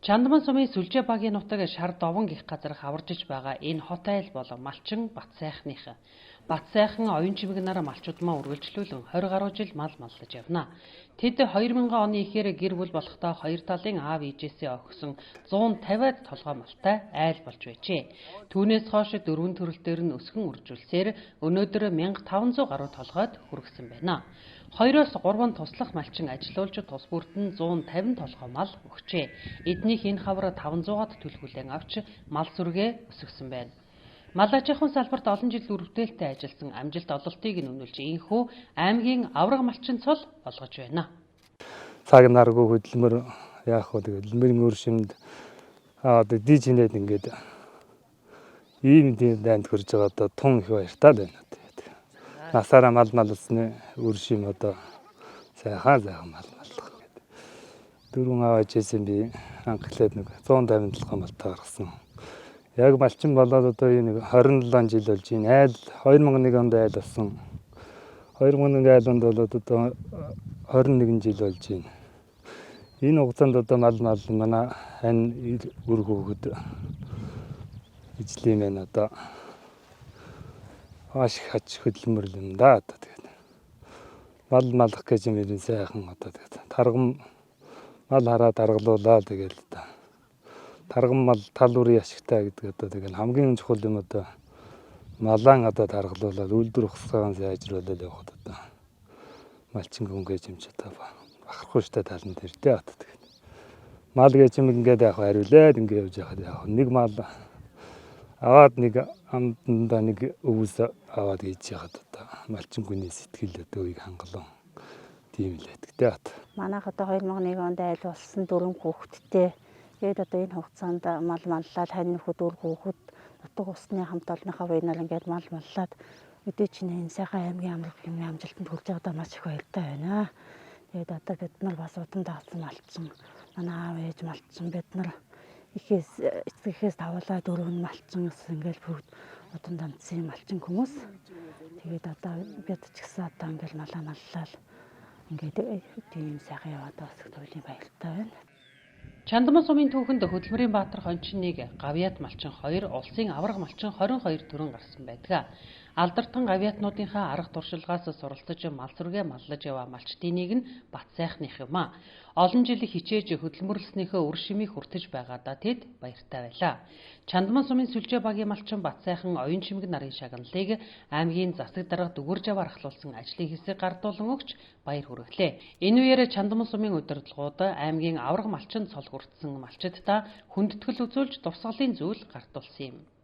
Чандман сумын Сүлжээ багийн нутаг шар довон гих газар хаваржиж байгаа энэ хот айл болон малчин Бат сайхных. Бат сайхан оюун чимэгнээр малчуудмаа үргэлжлүүлэн 20 гаруй жил мал маллаж явна. Тэд 2000 оны ихээр гэр бүл болохдоо хоёр талын аав ээжээсээ өгсөн 150-аад толгой малтай айл болж байжээ. Түүнээс хойш дөрвөн төрөл дээр нь өсгөн үржүүлсээр өнөөдөр 1500 гаруй толгойд хүргэсэн байна. 2-оос 3 туслах малчин ажилуулж тус бүрд нь 150 толгой мал өгчээ. Эднийх энэ хавар 500-аад төлхүүлэн авч мал сүргээ өсгсөн байна. Мал аж ахуйн салбарт олон жил үргэлжлэлтэй ажилласан амжилт ололтыг үнэлж инхүү аймгийн авраг малчин цол болгож байна. Цаг наргүй хөдөлмөр яах вэ тэгээд элмэрийн өр шимд одоо диж хинээд ингээд ийм дайнд хөрж байгаа одоо тун их баяртай байна. Насаараа мал малсны өр шим одоо сайхан мал маллах гэдэг. Дөрвөн аав ээжээсээ би анхлаад нэг 150 толгой малтай гаргасан. Яг малчин болоод одоо энэ 27 жил болж байна. Айл 2001 онд айл болсон. 2001 айланд болоод одоо 21 жил болж байна. Энэ хугацаанд одоо мал манай ань үр хөөгд ижлээ мэн одоо хаш хач хөдөлмөр юм да одоо тэгээд мал малах гэж юм ирэн сайхан одоо тэгээд таргам мал хараа даргалуулаа тэгээд таргам мал тал үрийн ашигтай гэдэг одоо тэгээд хамгийн чухал юм одоо малаан одоо даргалуулаад үйлдвэр ухсгаан сайжруулаад явахад одоо малчин гүнгэж юм ч одоо бахархгүй штэ талан дээр дээ одоо тэгээд мал гэж юм ингээд яг хариулаад ингээд явж яхад яг нэг мал аваад нэг амтанда нэг өвс аваад хийж яхад одоо малчин гүний сэтгэл одоо үеийг хангалуун тийм л байдаг дээ. Манайх одоо 2001 онд айл болсон 4 хүүхэдтэй. Тэгээд одоо энэ хугацаанд мал маллаад хань нөхөд үр хүүхэд нутаг усны хамт олонныхаа буйнаар ингээд мал маллаад өдөө чинь энэ сайхан аймгийн амрах юм амжилтанд хүрч байгаа маш их баяртай байна. Тэгээд одоо бид нар бас удамд авсан малчин манай аав ээж малчин бид нар эцгийнхээс тавуулаад дөрвөн малчин ингээл бүгд удамд амтсан малчин хүмүүс. Тэгээд одоо бид ч гэсэн одоо ингээл малаа маллал ингээд тийм сайхан яваад бас туйлын баяртай байна. Чандман сумын түүхэнд хөдөлмөрийн баатар хончныг гавьяат малчин 2, улсын авраг малчин 22 төрөн гарсан байдаг. Алдартан гавьяатнуудынхаа арга туршилгаас суралцж мал сүргээ маллаж яваа малчдыныг нь Бат сайхных юм а. Олон жил хичээж хөдөлмөрлснийхөө үр шимийг хүртэж байгаадаа тэд баяртай байлаа. Чандман сумын Сүлжээ багийн малчин Бат сайхан оюун чимэг нарын шагналыг аймгийн засаг дарга Дүгүр Жав архлуулсан ажлын хэсэг гардуулан өгч баяр хүргэлээ. Энэ үеэр Чандман сумын удирдлагууд аймгийн авраг малчин цол хүртсэн малчиддаа хүндэтгэл үзүүлж дурсгалын зүйл гартуулсан юм.